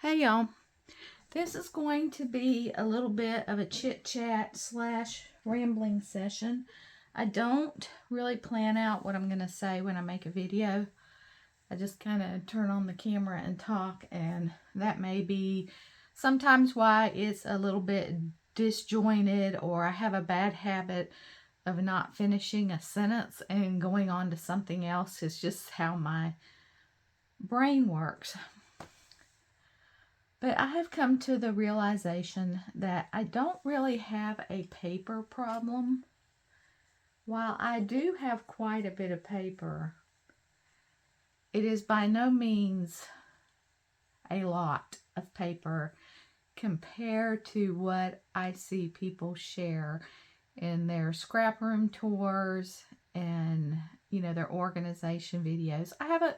Hey y'all, this is going to be a little bit of a chit chat slash rambling session. I don't really plan out what I'm going to say when I make a video. I just kind of turn on the camera and talk, and that may be sometimes why it's a little bit disjointed, or I have a bad habit of not finishing a sentence and going on to something else. It's just how my brain works. But I have come to the realization that I don't really have a paper problem. While I do have quite a bit of paper, it is by no means a lot of paper compared to what I see people share in their scrap room tours and, their organization videos. I have a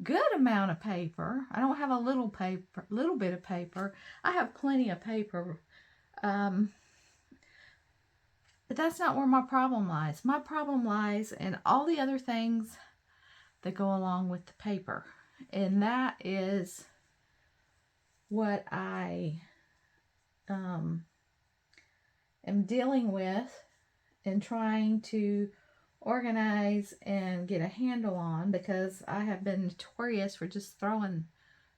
good amount of paper. I don't have a little bit of paper. I have plenty of paper. But that's not where my problem lies. My problem lies in all the other things that go along with the paper. And that is what I am dealing with and trying to organize and get a handle on, because I have been notorious for just throwing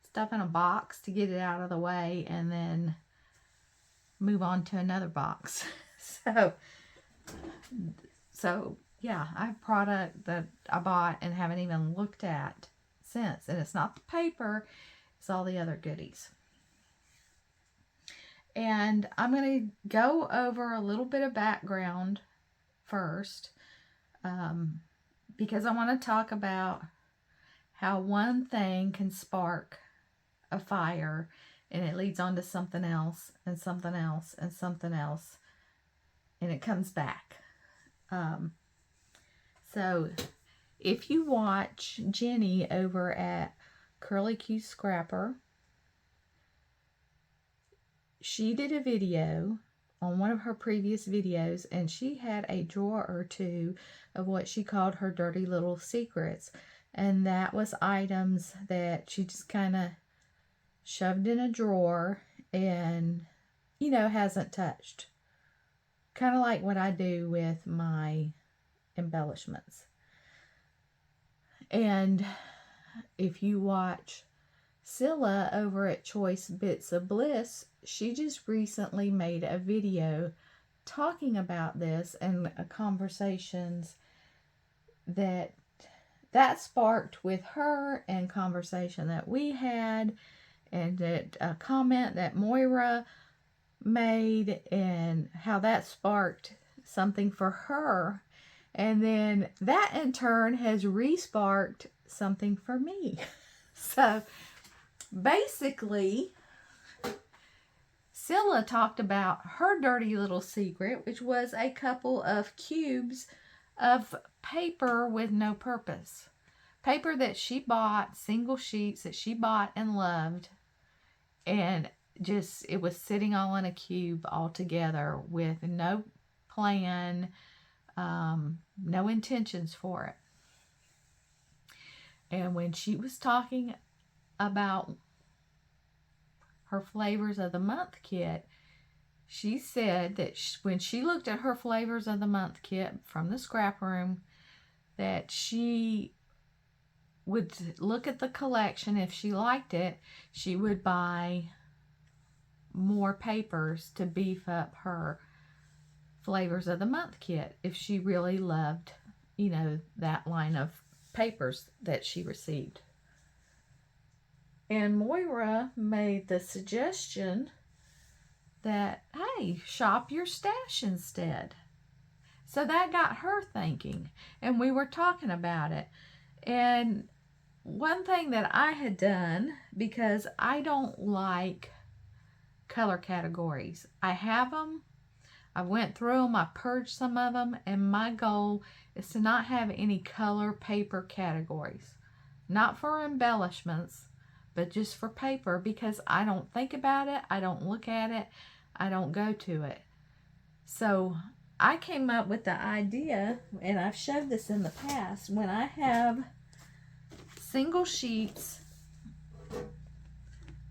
stuff in a box to get it out of the way and then move on to another box. So yeah, I have product that I bought and haven't even looked at since, and it's not the paper, it's all the other goodies. And I'm going to go over a little bit of background first, because I want to talk about how one thing can spark a fire and it leads on to something else and something else and something else, and it comes back. So if you watch Jenny over at Curly Q Scrapper, she did a video on one of her previous videos, and she had a drawer or two of what she called her dirty little secrets. And that was items that she just kind of shoved in a drawer and, hasn't touched. Kind of like what I do with my embellishments. And if you watch Scylla over at Choice Bits of Bliss, she just recently made a video talking about this and conversations that sparked with her, and conversation that we had, and that a comment that Moira made, and how that sparked something for her, and then that in turn has re-sparked something for me. So basically, Scylla talked about her dirty little secret, which was a couple of cubes of paper with no purpose. Paper that she bought, single sheets that she bought and loved, and just, it was sitting all in a cube all together with no plan, no intentions for it. And when she was talking about her flavors of the month kit, she said that when she looked at her flavors of the month kit from the scrap room, that she would look at the collection. If she liked it, she would buy more papers to beef up her flavors of the month kit if she really loved, that line of papers that she received. And Moira made the suggestion that, hey, shop your stash instead. So that got her thinking, and we were talking about it. And one thing that I had done, because I don't like color categories, I have them, I went through them, I purged some of them, and my goal is to not have any color paper categories. Not for embellishments, but just for paper, because I don't think about it, I don't look at it, I don't go to it. So I came up with the idea, and I've showed this in the past, when I have single sheets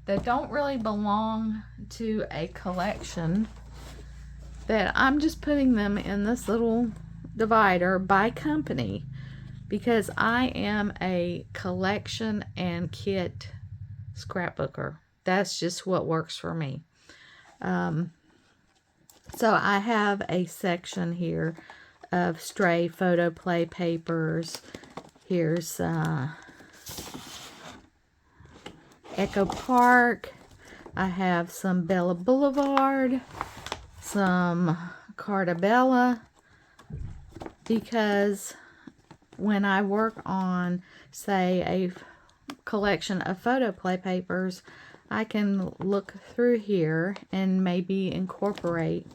that don't really belong to a collection, that I'm just putting them in this little divider by company, because I am a collection and kit scrapbooker. That's just what works for me. So I have a section here of stray photo play papers. Here's Echo Park. I have some Bella Boulevard, some Carta Bella, because when I work on, say, a collection of photo play papers, I can look through here and maybe incorporate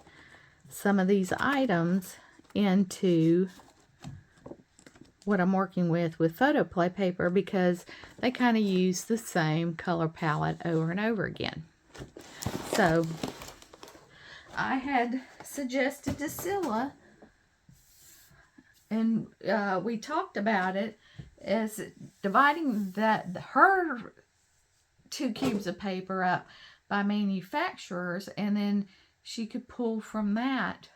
some of these items into what I'm working with photo play paper, because they kind of use the same color palette over and over again. So I had suggested to Scylla, and we talked about it, as dividing her 2 cubes of paper up by manufacturers, and then she could pull from that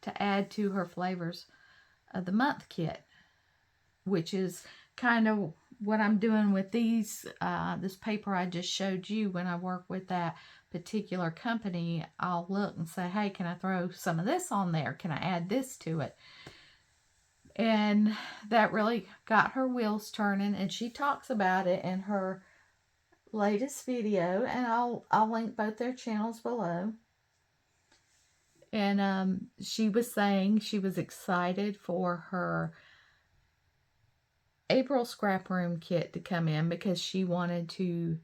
to add to her flavors of the month kit, which is kind of what I'm doing with these. This paper I just showed you, when I work with that particular company, I'll look and say, hey, can I throw some of this on there? Can I add this to it? And that really got her wheels turning, and she talks about it in her latest video, and I'll link both their channels below. And she was saying she was excited for her April scrap room kit to come in, because she wanted to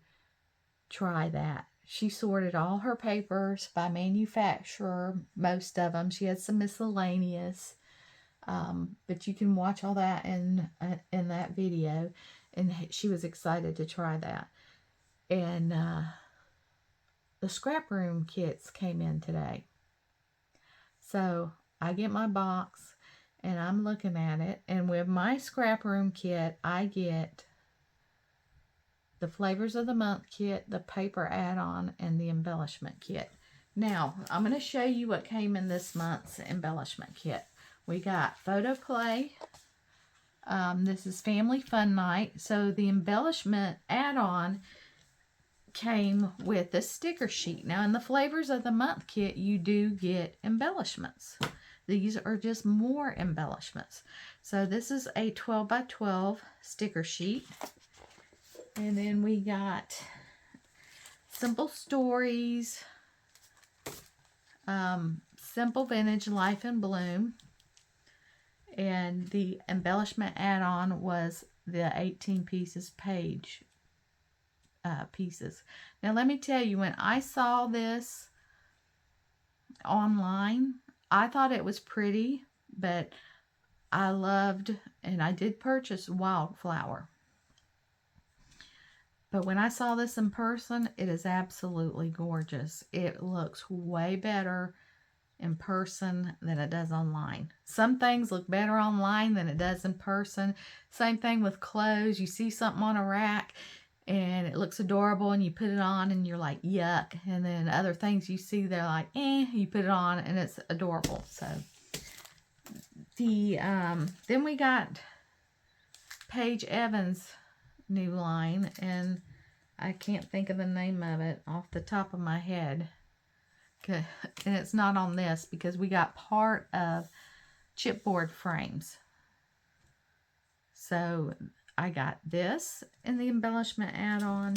try that. She sorted all her papers by manufacturer, most of them. She had some miscellaneous, but you can watch all that in that video. And she was excited to try that. And the scrap room kits came in today. So I get my box and I'm looking at it. And with my scrap room kit, I get the flavors of the month kit, the paper add-on, and the embellishment kit. Now, I'm going to show you what came in this month's embellishment kit. We got photo play. This is family fun night. So the embellishment add-on came with a sticker sheet. Now, in the flavors of the month kit, you do get embellishments. These are just more embellishments. So this is a 12 by 12 sticker sheet. And then we got Simple Stories, Simple Vintage Life in Bloom. And the embellishment add-on was the 18 pieces page pieces. Now let me tell you, when I saw this online, I thought it was pretty, but I loved, and I did purchase Wildflower. But when I saw this in person, it is absolutely gorgeous. It looks way better in person than it does online. Some things look better online than it does in person. Same thing with clothes. You see something on a rack and it looks adorable, and you put it on and you're like, yuck. And then other things you see, they're like, you put it on and it's adorable. So then we got Paige Evans' new line, and I can't think of the name of it off the top of my head. And it's not on this because we got part of chipboard frames. So I got this in the embellishment add-on,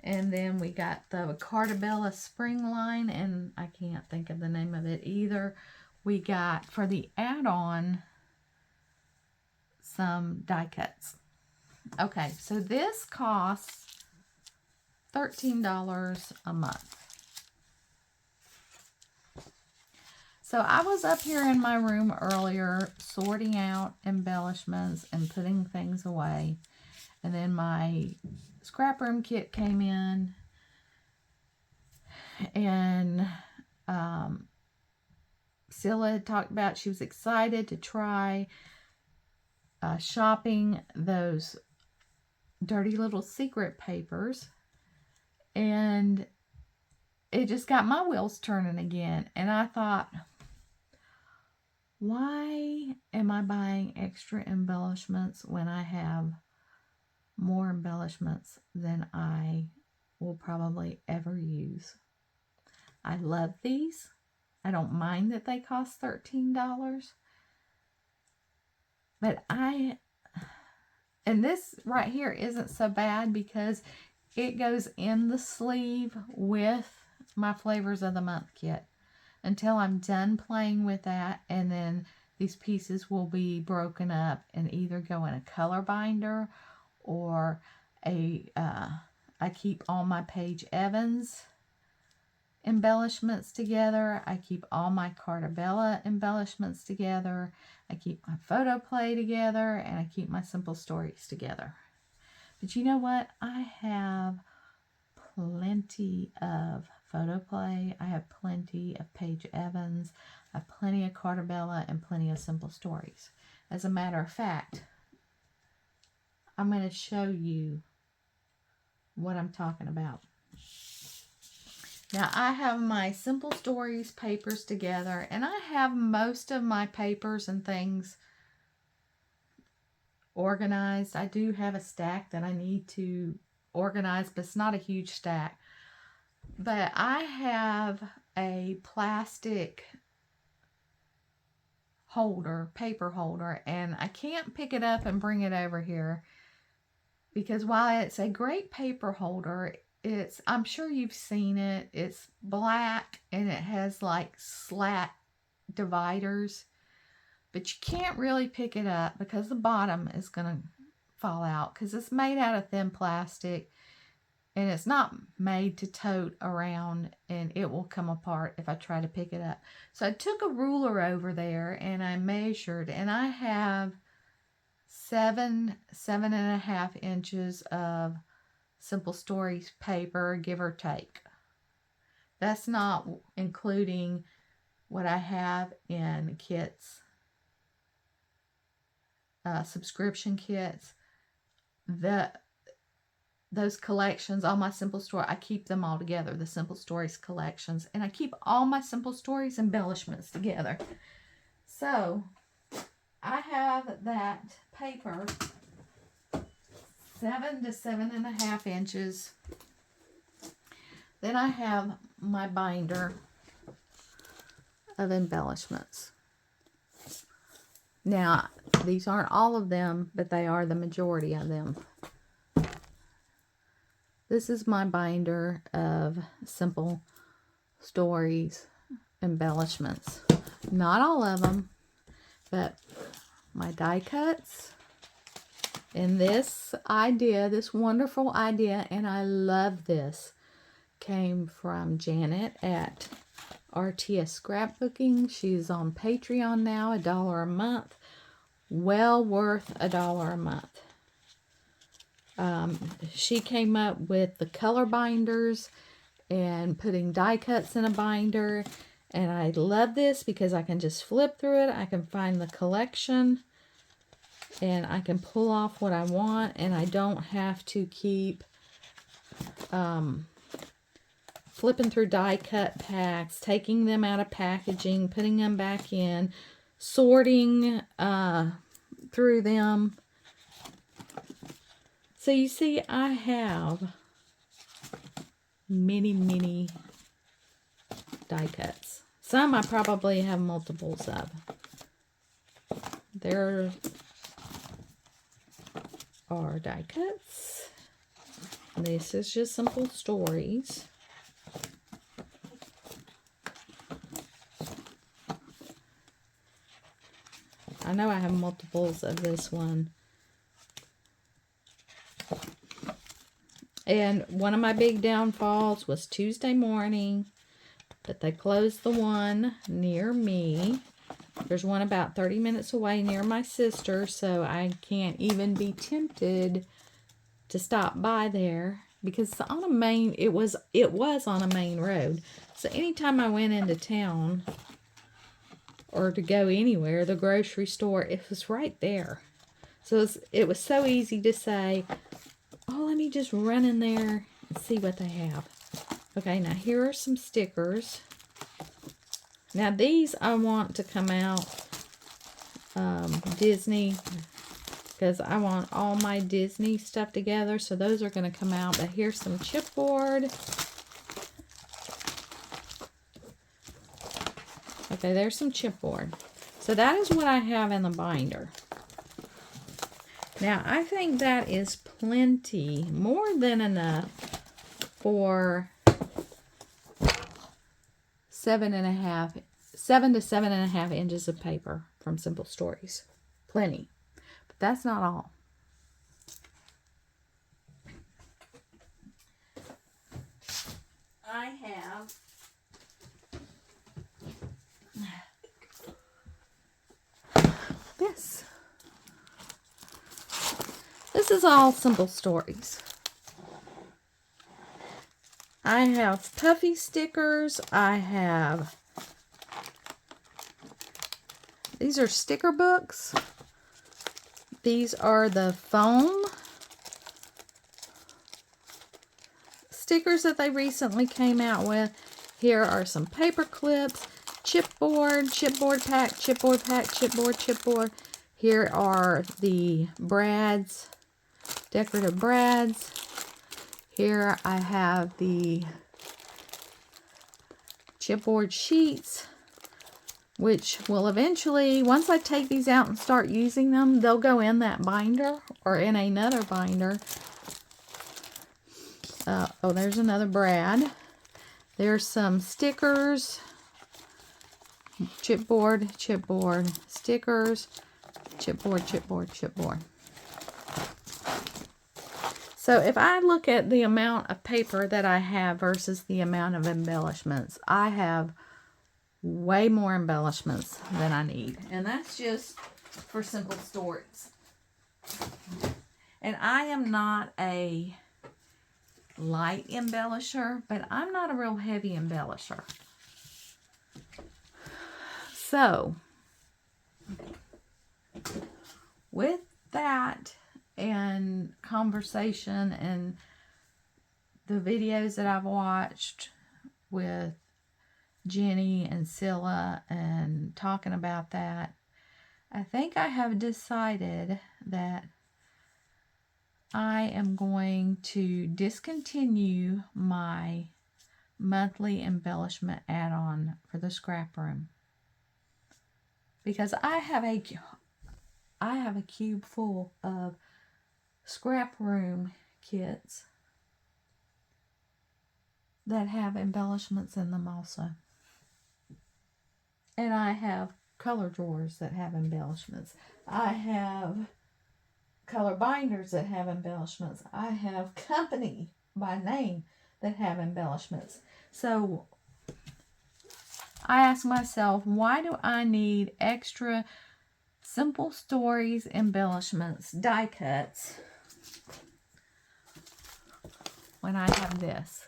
and then we got the Carta Bella spring line, and I can't think of the name of it either. We got, for the add-on, some die cuts. Okay, so this costs $13 a month. So I was up here in my room earlier sorting out embellishments and putting things away. And then my scrap room kit came in. And Scylla had talked about she was excited to try shopping those dirty little secret papers. And it just got my wheels turning again. And I thought, why am I buying extra embellishments when I have more embellishments than I will probably ever use? I love these. I don't mind that they cost $13. But and this right here isn't so bad because it goes in the sleeve with my Flavors of the Month kit until I'm done playing with that, and then these pieces will be broken up and either go in a color binder or I keep all my Paige Evans embellishments together. I keep all my Carta Bella embellishments together. I keep my photo play together, and I keep my simple stories together. But you know what? I have plenty of photo play. I have plenty of Paige Evans. I have plenty of Carta Bella and plenty of simple stories. As a matter of fact, I'm going to show you what I'm talking about. Now, I have my Simple Stories papers together, and I have most of my papers and things organized. I do have a stack that I need to organize, but it's not a huge stack. But I have a plastic holder, paper holder, and I can't pick it up and bring it over here because while it's a great paper holder, I'm sure you've seen it. It's black and it has like slat dividers, but you can't really pick it up because the bottom is going to fall out because it's made out of thin plastic and it's not made to tote around, and it will come apart if I try to pick it up. So I took a ruler over there and I measured, and I have 7.5 inches of Simple Stories paper, give or take. That's not including what I have in kits, subscription kits. Those collections, all my Simple Story, I keep them all together, the Simple Stories collections, and I keep all my Simple Stories embellishments together. So I have that paper 7 to 7.5 inches. Then I have my binder of embellishments. Now, these aren't all of them, but they are the majority of them. This is my binder of Simple Stories embellishments. Not all of them, but my die cuts. And this idea, this wonderful idea, and I love this, came from Janet at RTS Scrapbooking. She's on Patreon now, $1 a month. Well worth $1 a month. She came up with the color binders and putting die cuts in a binder. And I love this because I can just flip through it. I can find the collection and I can pull off what I want, and I don't have to keep flipping through die cut packs, taking them out of packaging, putting them back in, sorting through them. So you see, I have many die cuts. Some I probably have multiples of. There are die cuts. This is just Simple Stories. I know I have multiples of this one. And one of my big downfalls was Tuesday morning, but they closed the one near me. There's one about 30 minutes away near my sister, so I can't even be tempted to stop by there because it's on a main, it was on a main road. So anytime I went into town or to go anywhere, the grocery store, it was right there. So it was so easy to say, oh, let me just run in there and Let's see what they have. Okay, now here are some stickers. Now these I want to come out Disney, because I want all my Disney stuff together. So those are going to come out. But here's some chipboard. Okay, there's some chipboard. So that is what I have in the binder. Now, I think that is plenty, more than enough for 7 to 7.5 inches of paper from Simple Stories. Plenty. But that's not all. I have this. This is all Simple Stories. I have puffy stickers. I have, these are sticker books. These are the foam stickers that they recently came out with. Here are some paper clips, chipboard pack, chipboard. Here are the brads, decorative brads. Here I have the chipboard sheets, which will eventually, once I take these out and start using them, they'll go in that binder or in another binder. Oh, there's another brad. There's some stickers, chipboard, stickers, chipboard. So if I look at the amount of paper that I have versus the amount of embellishments, I have way more embellishments than I need. And that's just for Simple Stories. And I am not a light embellisher, but I'm not a real heavy embellisher. So, with that and conversation and the videos that I've watched with Jenny and Scylla and talking about that, I think I have decided that I am going to discontinue my monthly embellishment add-on for the scrap room, because I have a cube full of scrap room kits that have embellishments in them also. And I have color drawers that have embellishments. I have color binders that have embellishments. I have company by name that have embellishments. So I ask myself, why do I need extra Simple Stories embellishments, die cuts, when I have this?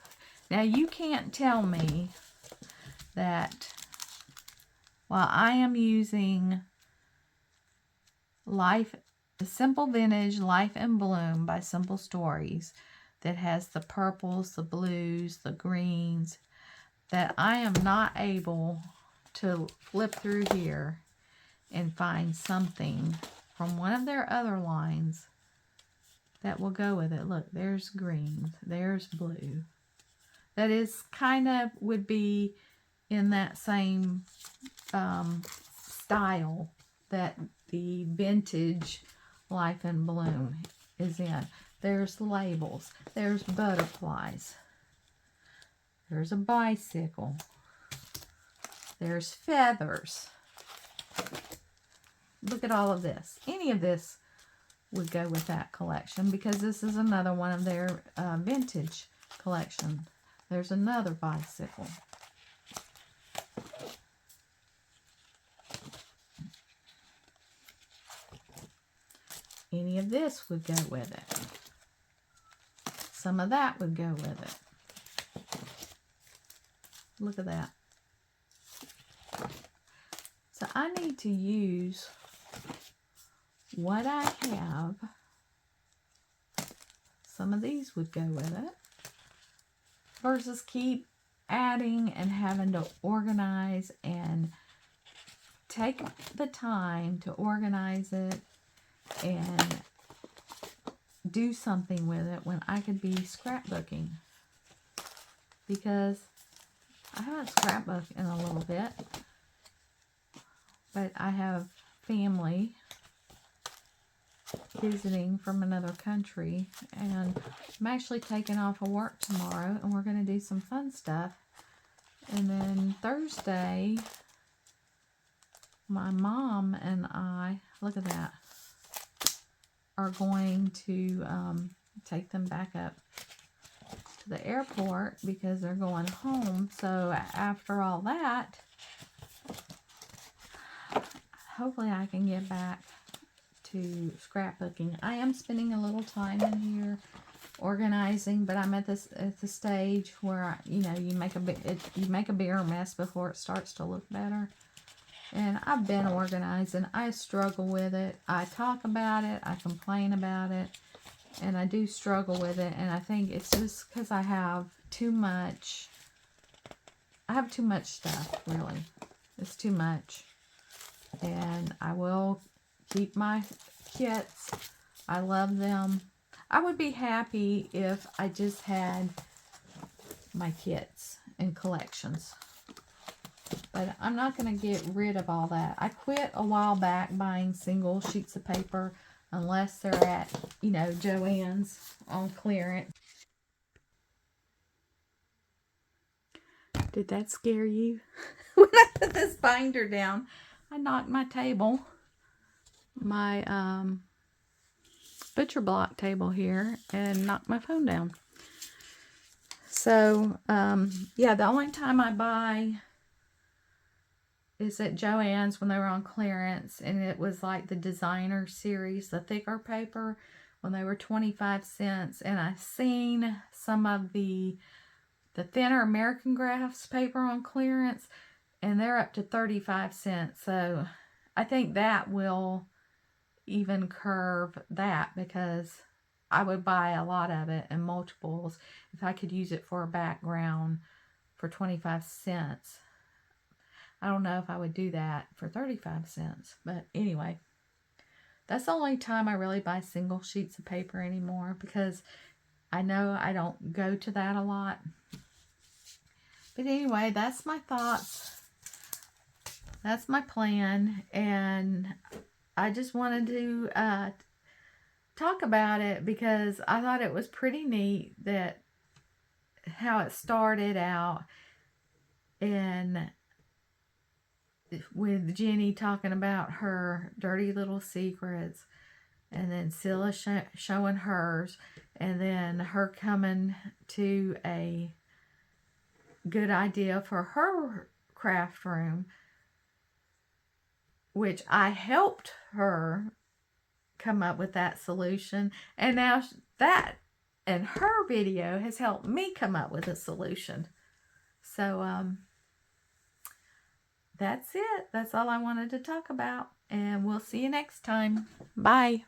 Now you can't tell me that while I am using the Simple Vintage Life in Bloom by Simple Stories that has the purples, the blues, the greens, that I am not able to flip through here and find something from one of their other lines that will go with it. Look, there's green, there's blue. That is kind of would be in that same style that the vintage Life in Bloom is in. There's labels, there's butterflies, there's a bicycle, there's feathers. Look at all of this. Any of this would go with that collection, because this is another one of their vintage collection. There's another bicycle. Any of this would go with it. Some of that would go with it. Look at that. So I need to use what I have. Some of these would go with it. versus keep adding and having to organize and take the time to organize it and do something with it when I could be scrapbooking, because I haven't scrapbooked in a little bit, but I have family visiting from another country, and I'm actually taking off of work tomorrow, and we're going to do some fun stuff. And then Thursday, my mom and I, look at that, are going to take them back up to the airport because they're going home. So after all that, hopefully I can get back to scrapbooking. I am spending a little time in here organizing, but I'm at the stage where you make a bigger mess before it starts to look better. And I've been organizing. I struggle with it. I talk about it. I complain about it. And I do struggle with it. And I think it's just because I have too much. I have too much stuff, really. It's too much. And I will keep my kits. I love them. I would be happy if I just had my kits and collections. But I'm not going to get rid of all that. I quit a while back buying single sheets of paper unless they're at, Joann's on clearance. Did that scare you? When I put this binder down, I knocked my table, my butcher block table here, and knocked my phone down. So, yeah, the only time I buy is at Joann's when they were on clearance, and it was like the designer series, the thicker paper, when they were 25 cents. And I've seen some of the thinner American Crafts paper on clearance, and they're up to 35 cents. So I think that will even curve that, because I would buy a lot of it in multiples if I could use it for a background for 25 cents. I don't know if I would do that for 35 cents. But anyway, that's the only time I really buy single sheets of paper anymore, because I know I don't go to that a lot. But anyway, that's my thoughts. That's my plan. And I just wanted to talk about it because I thought it was pretty neat that how it started out, and with Jenny talking about her dirty little secrets, and then Scylla showing hers, and then her coming to a good idea for her craft room, which I helped her come up with that solution, and now that and her video has helped me come up with a solution. So that's it. That's all I wanted to talk about, and we'll see you next time. Bye.